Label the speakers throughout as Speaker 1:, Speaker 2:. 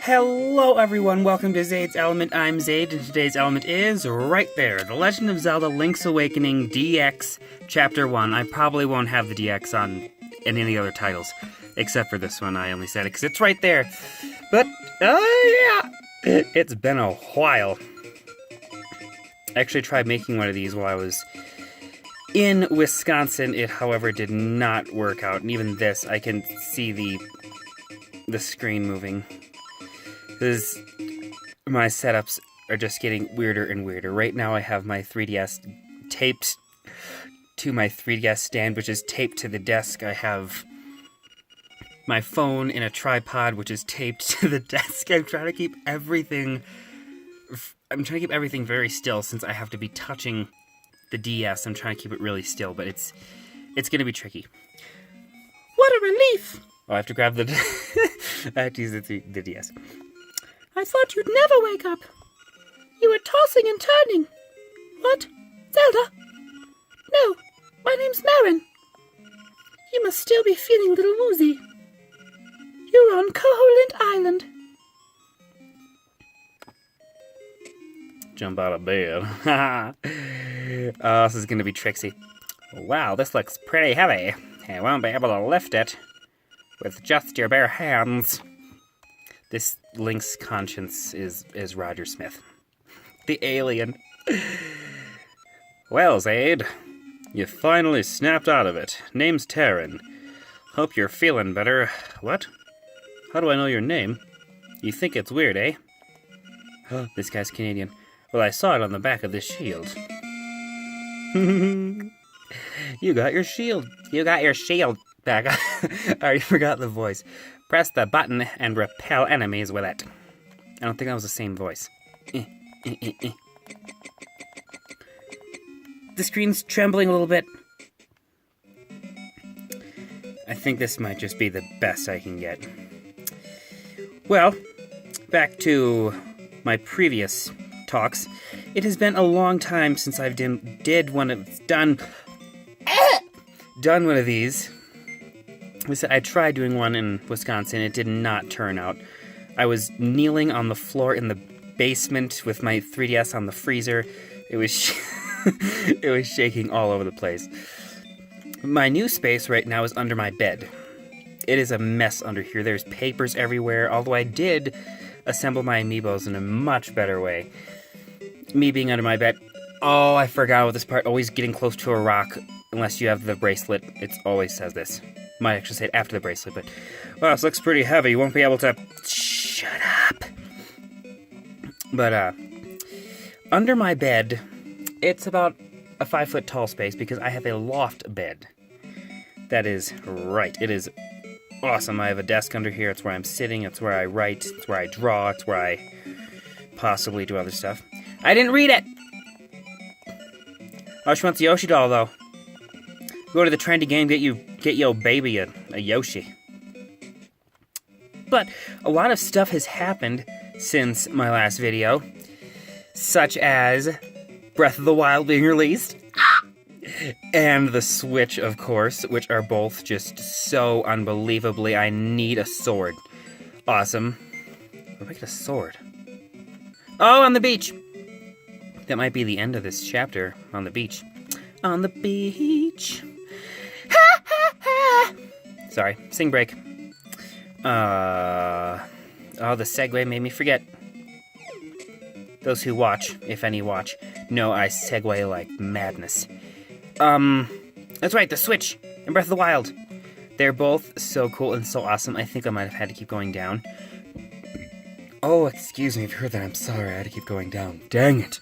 Speaker 1: Hello everyone, welcome to Zade's Element. I'm Zade, and today's element is right there, The Legend of Zelda Link's Awakening DX Chapter 1. I probably won't have the DX on any of the other titles, except for this one. I only said it because it's right there. But, yeah, it's been a while. I actually tried making one of these while I was in Wisconsin. It, however, did not work out, and even this, I can see the screen moving. Because my setups are just getting weirder and weirder. Right now I have my 3DS taped to my 3DS stand, which is taped to the desk. I have my phone in a tripod, which is taped to the desk. I'm trying to keep everything very still since I have to be touching the DS. I'm trying to keep it really still, but it's going to be tricky. What a relief! Oh, I have to grab the... I have to use the DS. I thought you'd never wake up. You were tossing and turning. What? Zelda? No, my name's Marin. You must still be feeling a little woozy. You're on Koholint Island. Jump out of bed. Oh, this is going to be tricksy. Wow, this looks pretty heavy. You won't be able to lift it with just your bare hands. This Link's conscience is Roger Smith. The alien. Well, Zade, you finally snapped out of it. Name's Taryn. Hope you're feeling better. What? How do I know your name? You think it's weird, eh? This guy's Canadian. Well, I saw it on the back of this shield. You got your shield. You got your shield back. I already forgot the voice. Press the button and repel enemies with it. I don't think that was the same voice. The screen's trembling a little bit. I think this might just be the best I can get. Well, back to my previous talks. It has been a long time since I've done one of these. I tried doing one in Wisconsin. It did not turn out. I was kneeling on the floor in the basement with my 3DS on the freezer. It was it was shaking all over the place. My new space right now is under my bed. It is a mess under here. There's papers everywhere, although I did assemble my amiibos in a much better way. Me being under my bed. Oh, I forgot about this part. Always getting close to a rock unless you have the bracelet. It always says this. Might actually say it after the bracelet, but... Well, this looks pretty heavy. You won't be able to... Shut up! But, under my bed, it's about a 5-foot tall space because I have a loft bed. That is right. It is awesome. I have a desk under here. It's where I'm sitting. It's where I write. It's where I draw. It's where I possibly do other stuff. I didn't read it! Oh, she wants the Yoshi doll, though. Go to the trendy game, get your baby a Yoshi. But a lot of stuff has happened since my last video, such as Breath of the Wild being released, and the Switch, of course, which are both just so unbelievably, I need a sword. Awesome. Where do I get a sword? Oh, on the beach! That might be the end of this chapter, on the beach. On the beach. Sorry, sing break. Oh, the segue made me forget. Those who watch, if any watch, know I segue like madness. That's right, the Switch and Breath of the Wild. They're both so cool and so awesome, I think I might have had to keep going down. Oh, excuse me if you heard that, I'm sorry, I had to keep going down. Dang it.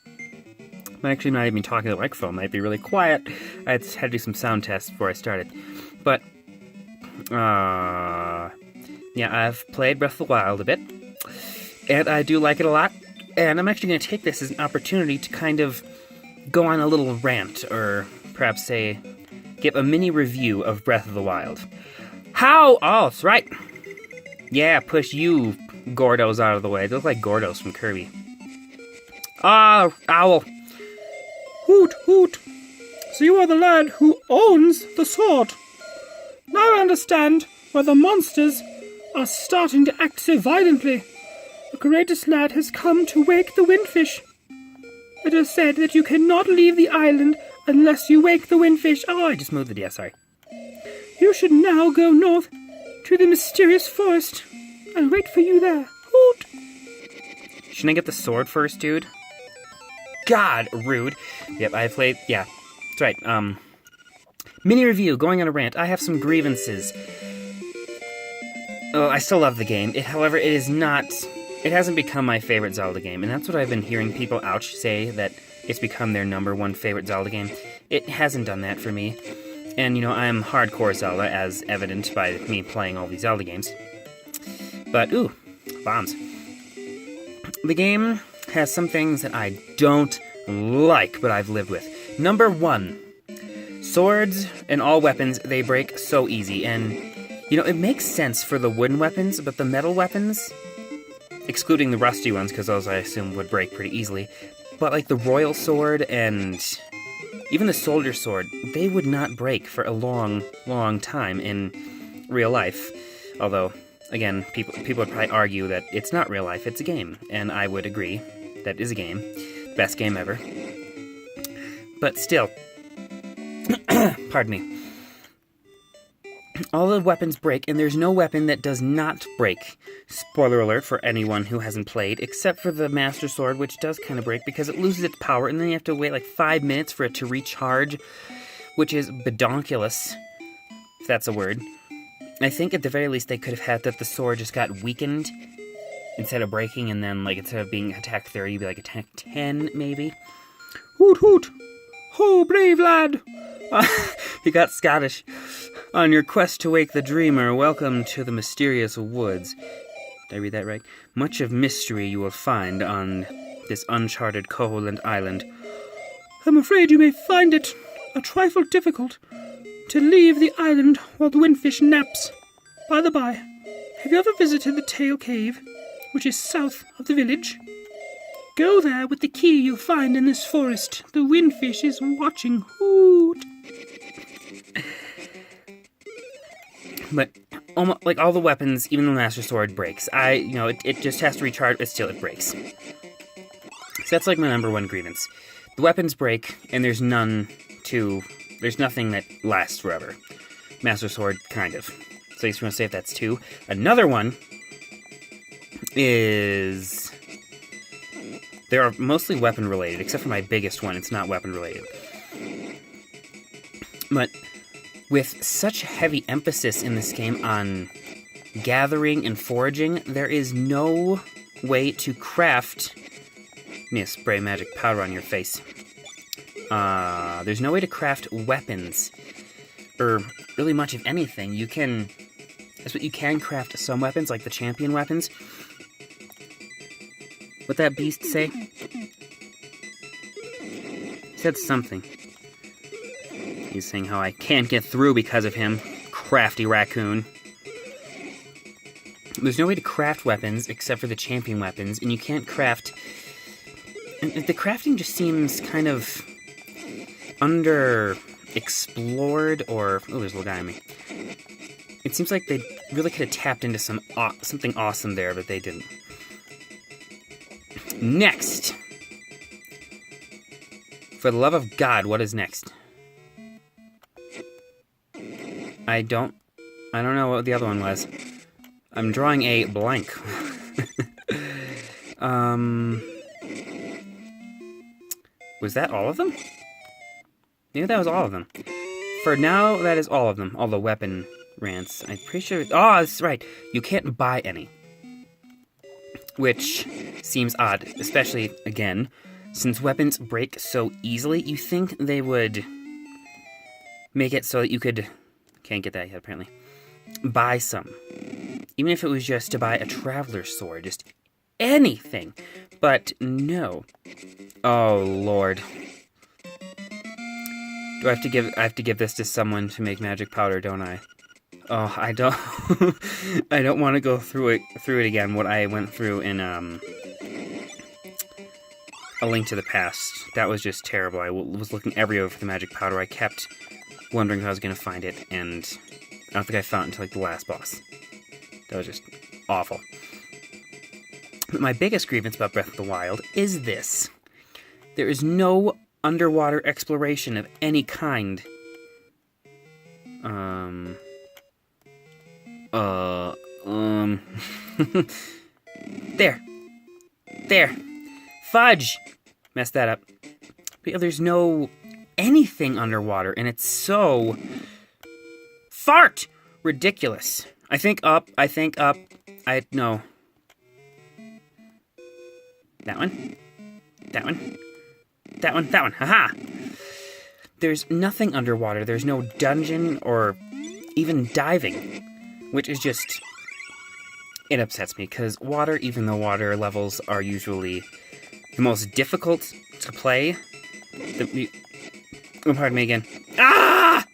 Speaker 1: I'm actually not even talking to the microphone, might be really quiet. I had to do some sound tests before I started. But, yeah, I've played Breath of the Wild a bit, and I do like it a lot, and I'm actually going to take this as an opportunity to kind of go on a little rant, or perhaps say, give a mini review of Breath of the Wild. How? Oh, that's right. Yeah, push you Gordos out of the way. They look like Gordos from Kirby. Ah, owl. Hoot, hoot. So you are the lad who owns the sword. Now I understand why the monsters are starting to act so violently.
Speaker 2: The greatest lad has come to wake the windfish. It is said that you cannot leave the island unless you wake the windfish.
Speaker 1: Oh, I just moved the DS, sorry.
Speaker 2: You should now go north to the mysterious forest. I'll wait for you there. Hoot!
Speaker 1: Shouldn't I get the sword first, dude? God, rude. Yep, I played... Yeah, that's right. Mini review, going on a rant. I have some grievances. Oh, I still love the game. However, it is not... It hasn't become my favorite Zelda game, and that's what I've been hearing people say, that it's become their #1 favorite Zelda game. It hasn't done that for me. And, I'm hardcore Zelda, as evident by me playing all these Zelda games. But, ooh, bombs. The game has some things that I don't like, but I've lived with. Number 1, swords and all weapons, they break so easy. And, it makes sense for the wooden weapons, but the metal weapons, excluding the rusty ones, because those I assume would break pretty easily, but like the royal sword and even the soldier sword, they would not break for a long, long time in real life. Although, again, people would probably argue that it's not real life, it's a game. And I would agree that is a game. Best game ever. But still, pardon me. All the weapons break, and there's no weapon that does not break. Spoiler alert for anyone who hasn't played, except for the Master Sword, which does kind of break because it loses its power, and then you have to wait like 5 minutes for it to recharge, which is bedonkulous, if that's a word. I think at the very least they could have had that the sword just got weakened instead of breaking, and then instead of being attack 30, it'd be like attack 10, maybe.
Speaker 2: Hoot hoot! Ho, brave lad!
Speaker 1: You got Scottish. On your quest to wake the dreamer, welcome to the mysterious woods. Did I read that right? Much of mystery you will find on this uncharted Koholint island.
Speaker 2: I'm afraid you may find it a trifle difficult to leave the island while the windfish naps. By the by, have you ever visited the Tail Cave, which is south of the village? Go there with the key you'll find in this forest. The windfish is watching. Hoot!
Speaker 1: But almost like all the weapons, even the Master Sword breaks. It just has to recharge, but still it breaks. So that's like my #1 grievance. The weapons break, and there's nothing that lasts forever. Master Sword, kind of. So I just want to say if that's 2. Another one is... They are mostly weapon related, except for my biggest one, it's not weapon related. But with such heavy emphasis in this game on gathering and foraging, there is no way to craft... I'm gonna spray magic powder on your face. There's no way to craft weapons, or really much of anything. That's what you can craft some weapons, like the champion weapons. What'd that beast say? He said something. He's saying how I can't get through because of him. Crafty raccoon. There's no way to craft weapons except for the champion weapons, and you can't craft... And the crafting just seems kind of underexplored, or... Oh, there's a little guy on me. It seems like they really could have tapped into something awesome there, but they didn't. Next! For the love of God, what is next? I don't know what the other one was. I'm drawing a blank. Was that all of them? Maybe that was all of them. For now, that is all of them. All the weapon rants. I'm pretty sure... Oh, that's right. You can't buy any. Which seems odd, especially, again, since weapons break so easily, you think they would make it so that you could... Can't get that yet, apparently. Buy some. Even if it was just to buy a traveler's sword, just anything. But no. Oh, Lord. Do I have to give this to someone to make magic powder, don't I? Oh, I don't I don't want to go through it again, what I went through in A Link to the Past. That was just terrible. I was looking everywhere for the magic powder. I kept wondering if I was going to find it, and I don't think I found it until like the last boss. That was just awful. But my biggest grievance about Breath of the Wild is this. There is no underwater exploration of any kind. There. Fudge! Messed that up. But yeah, there's no anything underwater, and it's so... Fart! Ridiculous. I think up. No. That one. Haha! There's nothing underwater. There's no dungeon or even diving, which is just... It upsets me, because water, even though water levels are usually the most difficult to play... Oh, pardon me again. Ah!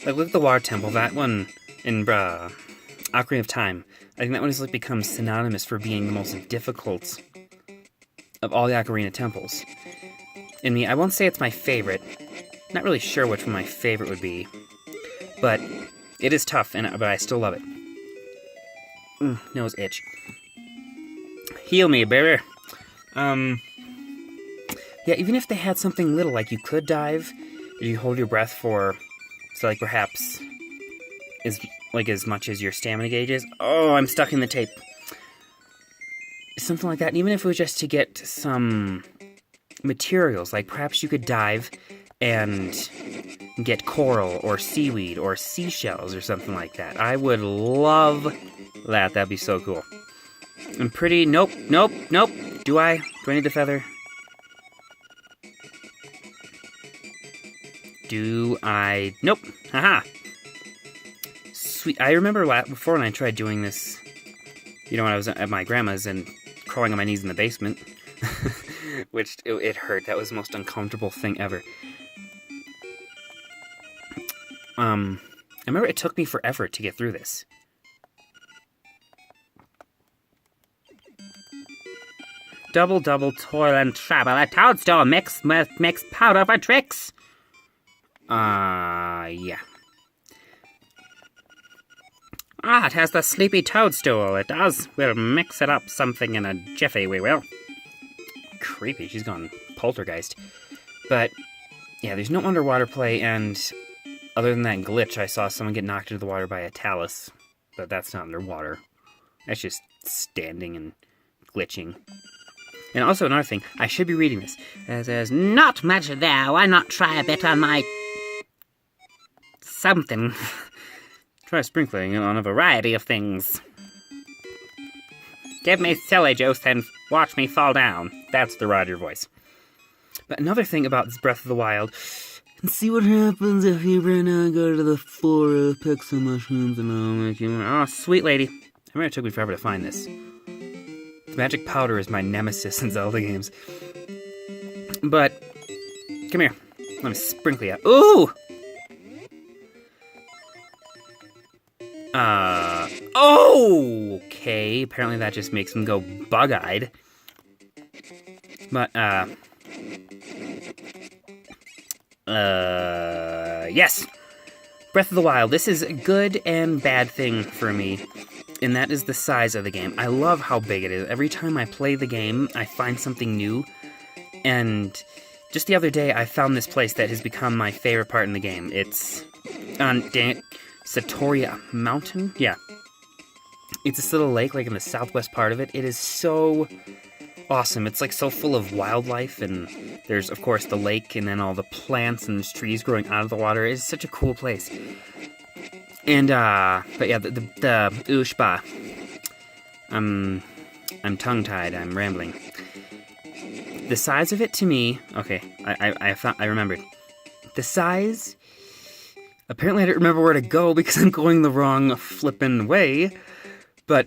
Speaker 1: Like, look at the water temple. That one in Ocarina of Time. I think that one has like become synonymous for being the most difficult of all the Ocarina temples. I won't say it's my favorite. Not really sure which one my favorite would be, but it is tough. But I still love it. Nose itch. Heal me, baby. Yeah, even if they had something little, like you could dive, or you hold your breath for, so like perhaps, as much as your stamina gauge is. Oh, I'm stuck in the tape. Something like that, and even if it was just to get some materials, like perhaps you could dive and get coral, or seaweed, or seashells, or something like that. I would love that. That'd be so cool. I'm pretty... Nope. Do I need the feather? Do I... Nope. Haha. Sweet. I remember before when I tried doing this, when I was at my grandma's and crawling on my knees in the basement, which it hurt. That was the most uncomfortable thing ever. I remember it took me forever to get through this. Double toil and trouble. A toadstool mix powder for tricks. Yeah. It has the sleepy toadstool. It does. We'll mix it up something in a jiffy, we will. Creepy. She's gone poltergeist. But, yeah, there's no underwater play, and other than that glitch, I saw someone get knocked into the water by a talus. But that's not underwater. That's just standing and glitching. And also another thing, I should be reading this. There's not much there. Why not try a bit on my... something? Try sprinkling it on a variety of things. Give me silly juice and watch me fall down. That's the Roger voice. But another thing about this Breath of the Wild... And see what happens if you run out and go to the forest, pick some mushrooms, and I'll make you... Oh, sweet lady. I remember it took me forever to find this. The magic powder is my nemesis in Zelda games. But, come here. Let me sprinkle you. Ooh! Okay. Apparently that just makes him go bug-eyed. But, yes! Breath of the Wild. This is a good and bad thing for me. And that is the size of the game. I love how big it is. Every time I play the game, I find something new. And just the other day, I found this place that has become my favorite part in the game. It's on, Satoria Mountain? Yeah. It's this little lake, like in the southwest part of it. It is so awesome. It's like so full of wildlife, and there's, of course, the lake, and then all the plants and trees growing out of the water. It's such a cool place. And, but yeah, the Ushba. I'm tongue-tied, I'm rambling. The size of it to me, okay, I remembered. The size, apparently I don't remember where to go because I'm going the wrong flippin' way, but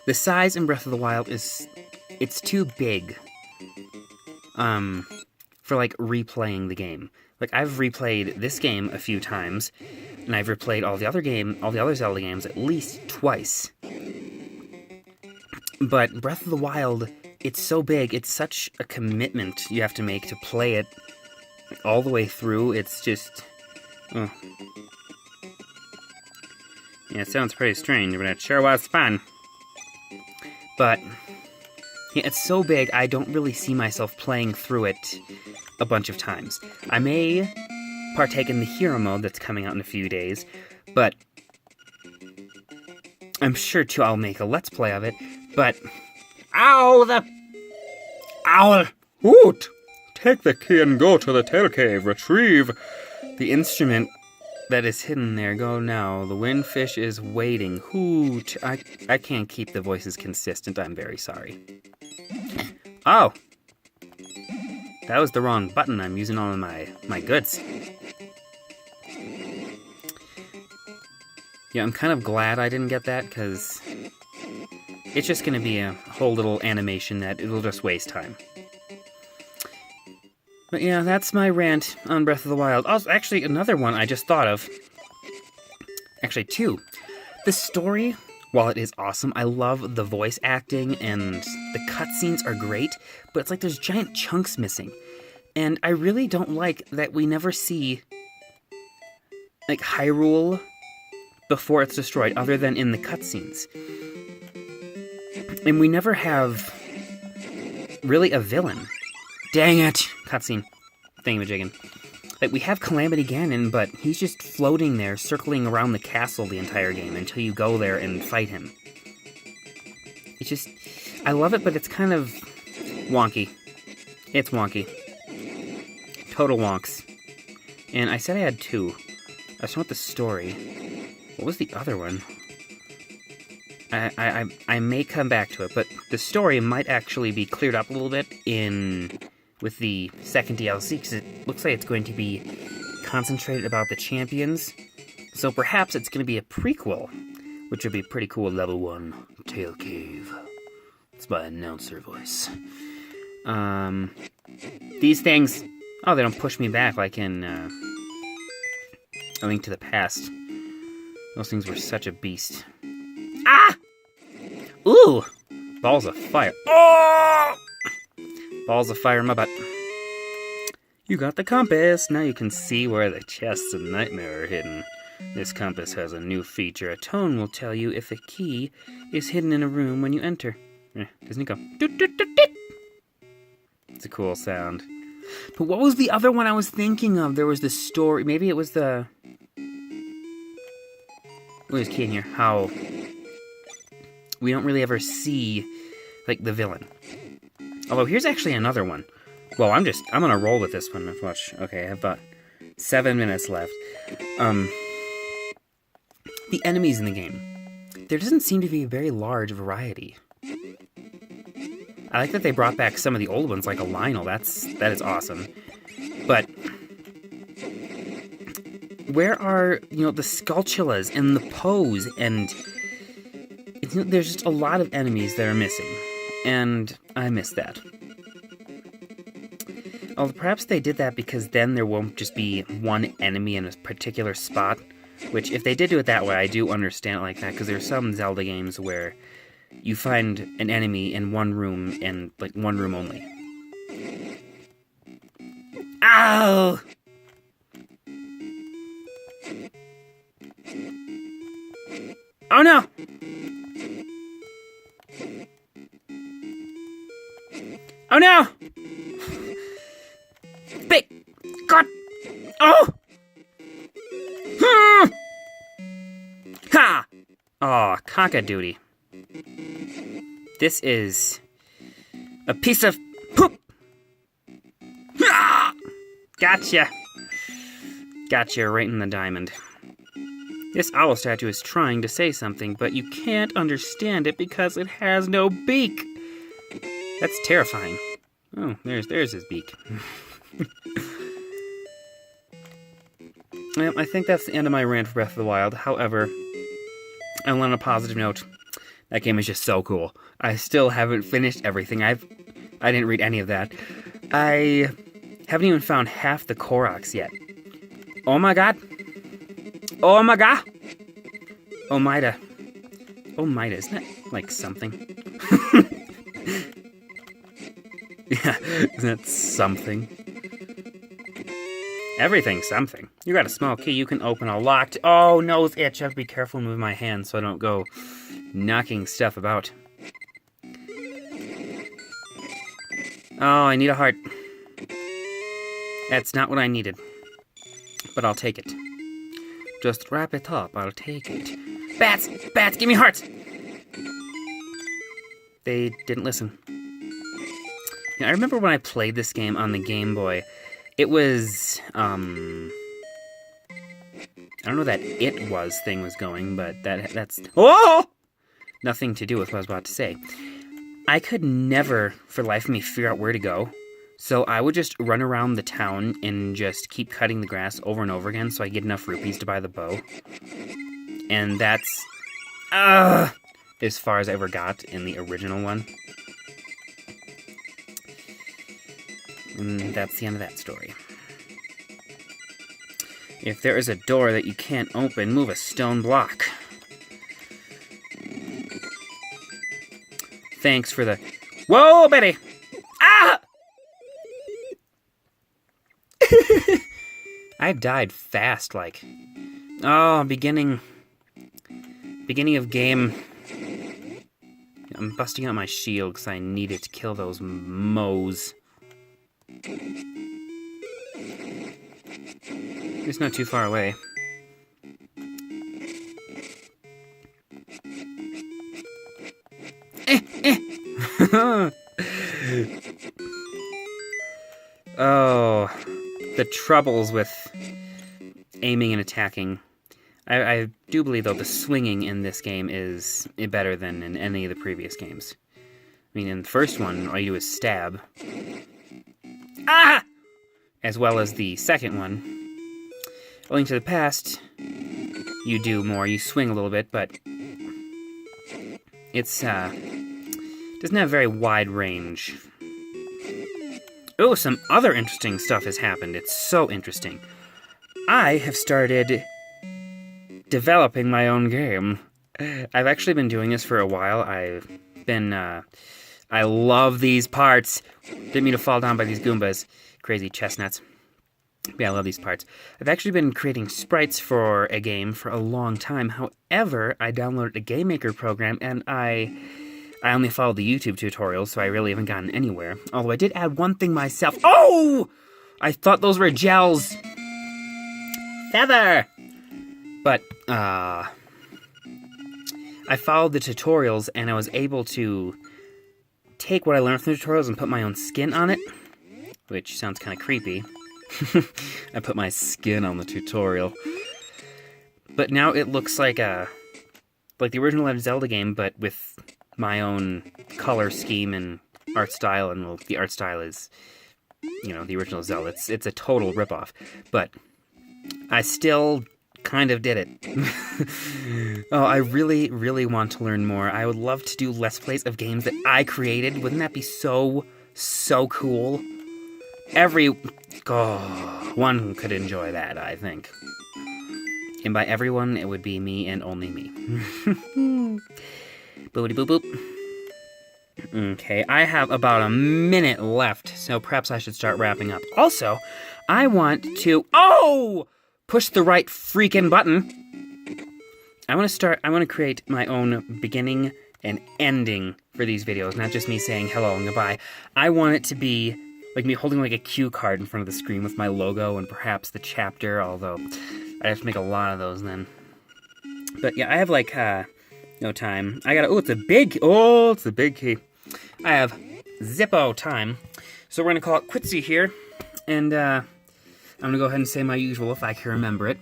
Speaker 1: the size in Breath of the Wild it's too big, for, like, replaying the game. Like, I've replayed this game a few times, and I've replayed all the other Zelda games at least twice. But Breath of the Wild, it's so big, it's such a commitment you have to make to play it all the way through. It's just... Yeah, it sounds pretty strange, but it sure was fun. But, yeah, it's so big, I don't really see myself playing through it a bunch of times. I may partake in the hero mode that's coming out in a few days, but I'm sure, too, I'll make a Let's Play of it, but... Ow, the... Owl!
Speaker 2: Hoot! Take the key and go to the tail cave. Retrieve
Speaker 1: The instrument that is hidden there. Go now. The windfish is waiting. Hoot! I can't keep the voices consistent. I'm very sorry. Oh! That was the wrong button. I'm using all of my goods. Yeah, I'm kind of glad I didn't get that, because it's just going to be a whole little animation that it'll just waste time. But yeah, that's my rant on Breath of the Wild. Also, actually, another one I just thought of. Actually, two. The story, while it is awesome, I love the voice acting, and the cutscenes are great, but it's like there's giant chunks missing. And I really don't like that we never see, like, Hyrule before it's destroyed, other than in the cutscenes. And we never have really a villain. Dang it! Cutscene. Thingamajiggin. Like, we have Calamity Ganon, but he's just floating there, circling around the castle the entire game until you go there and fight him. It's just... I love it, but it's kind of wonky. It's wonky. Total wonks. And I said I had two. I just want the story. What was the other one? I may come back to it, but the story might actually be cleared up a little bit with the second DLC, because it looks like it's going to be concentrated about the champions. So perhaps it's going to be a prequel, which would be pretty cool. Level 1, Tail Cave. It's my announcer voice. These things... Oh, they don't push me back like in A Link to the Past. Those things were such a beast. Ah! Ooh! Balls of fire. Oh! Balls of fire in my butt. You got the compass. Now you can see where the chests of Nightmare are hidden. This compass has a new feature. A tone will tell you if a key is hidden in a room when you enter. Doesn't it go? Doot, doot, doot, doot. It's a cool sound. But what was the other one I was thinking of? There was the story. Maybe it was the... What is key in here? How we don't really ever see, like, the villain. Although, here's actually another one. Well, I'm gonna roll with this one. Watch. Okay, I have about 7 minutes left. The enemies in the game. There doesn't seem to be a very large variety. I like that they brought back some of the old ones, like a Lionel. That is awesome. But where are, the Skulltulas and the Poes, and there's just a lot of enemies that are missing, and I miss that. Although perhaps they did that because then there won't just be one enemy in a particular spot, which if they did do it that way, I do understand it like that, because there's some Zelda games where you find an enemy in one room, and, like, one room only. Ow! Oh no! Oh no! Big God! Oh! Ha! Oh, cock-a-doodie. This is a piece of poop! Gotcha! Gotcha right in the diamond. This owl statue is trying to say something, but you can't understand it because it has no beak. That's terrifying. Oh, there's his beak. Well, I think that's the end of my rant for Breath of the Wild. However, and on a positive note, that game is just so cool. I still haven't finished everything. I didn't read any of that. I haven't even found half the Koroks yet. Oh my god. Oh my god. Oh Mida. Oh Mida, isn't that like something? Yeah, isn't that something? Everything's something. You got a small key. You can open a locked... Oh, nose itch. I have to be careful and move my hand so I don't go knocking stuff about. Oh, I need a heart. That's not what I needed. But I'll take it. Just wrap it up. I'll take it. Bats! Bats! Give me hearts! They didn't listen. You know, I remember when I played this game on the Game Boy, it was, I don't know what that "it was" thing was going, but that's... Oh! Nothing to do with what I was about to say. I could never, for the life of me, figure out where to go. So I would just run around the town and just keep cutting the grass over and over again so I get enough rupees to buy the bow. And that's as far as I ever got in the original one. And that's the end of that story. If there is a door that you can't open, move a stone block. Thanks for the... Whoa, Betty! Ah! I died fast, like... Oh, beginning of game. I'm busting out my shield because I need it to kill those moes. It's not too far away. Oh, the troubles with aiming and attacking. I do believe, though, the swinging in this game is better than in any of the previous games. I mean, in the first one, all you do is stab. Ah! As well as the second one. A Link to the Past, you do more. You swing a little bit, but it's, doesn't have very wide range. Oh, some other interesting stuff has happened. It's so interesting. I have started developing my own game. I've actually been doing this for a while. I love these parts. Didn't mean to fall down by these Goombas. Crazy chestnuts. Yeah, I love these parts. I've actually been creating sprites for a game for a long time. However, I downloaded a Game Maker program, and I only followed the YouTube tutorials, so I really haven't gotten anywhere. Although I did add one thing myself. Oh! I thought those were gels. Feather! But, I followed the tutorials, and I was able to take what I learned from the tutorials and put my own skin on it, which sounds kind of creepy. I put my skin on the tutorial. But now it looks like the original Legend of Zelda game, but with my own color scheme and art style, and well, the art style is, you know, the original Zelda. It's a total ripoff, but I still kind of did it. Oh, I really, really want to learn more. I would love to do Let's Plays of games that I created. Wouldn't that be so cool? One could enjoy that, I think. And by everyone, it would be me and only me. Boopity boop boop. Okay, I have about a minute left, so perhaps I should start wrapping up. Also, I want to... Oh! Push the right freaking button. I want to create my own beginning and ending for these videos, not just me saying hello and goodbye. I want it to be like me holding like a cue card in front of the screen with my logo and perhaps the chapter, although I'd have to make a lot of those then. But yeah, I have like, no time. It's a big key. I have Zippo time. So we're going to call it quitsy here. And, I'm going to go ahead and say my usual if I can remember it.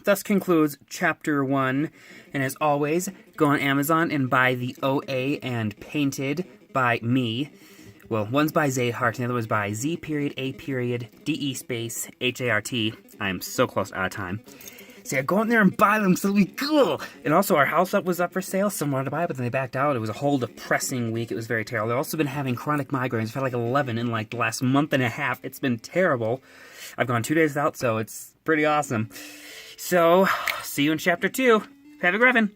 Speaker 1: Thus concludes Chapter 1. And as always, go on Amazon and buy the OA and Painted by me. Well, one's by Zade Hart and the other was by Z.A.DE space HART. I'm so close out of time. So yeah, go in there and buy them so it'll be cool. And also, our house up was up for sale. Someone wanted to buy it, but then they backed out. It was a whole depressing week. It was very terrible. I've also been having chronic migraines. I've had like 11 in like the last month and a half. It's been terrible. I've gone 2 days without, so it's pretty awesome. So, see you in Chapter 2. Have a Griffin.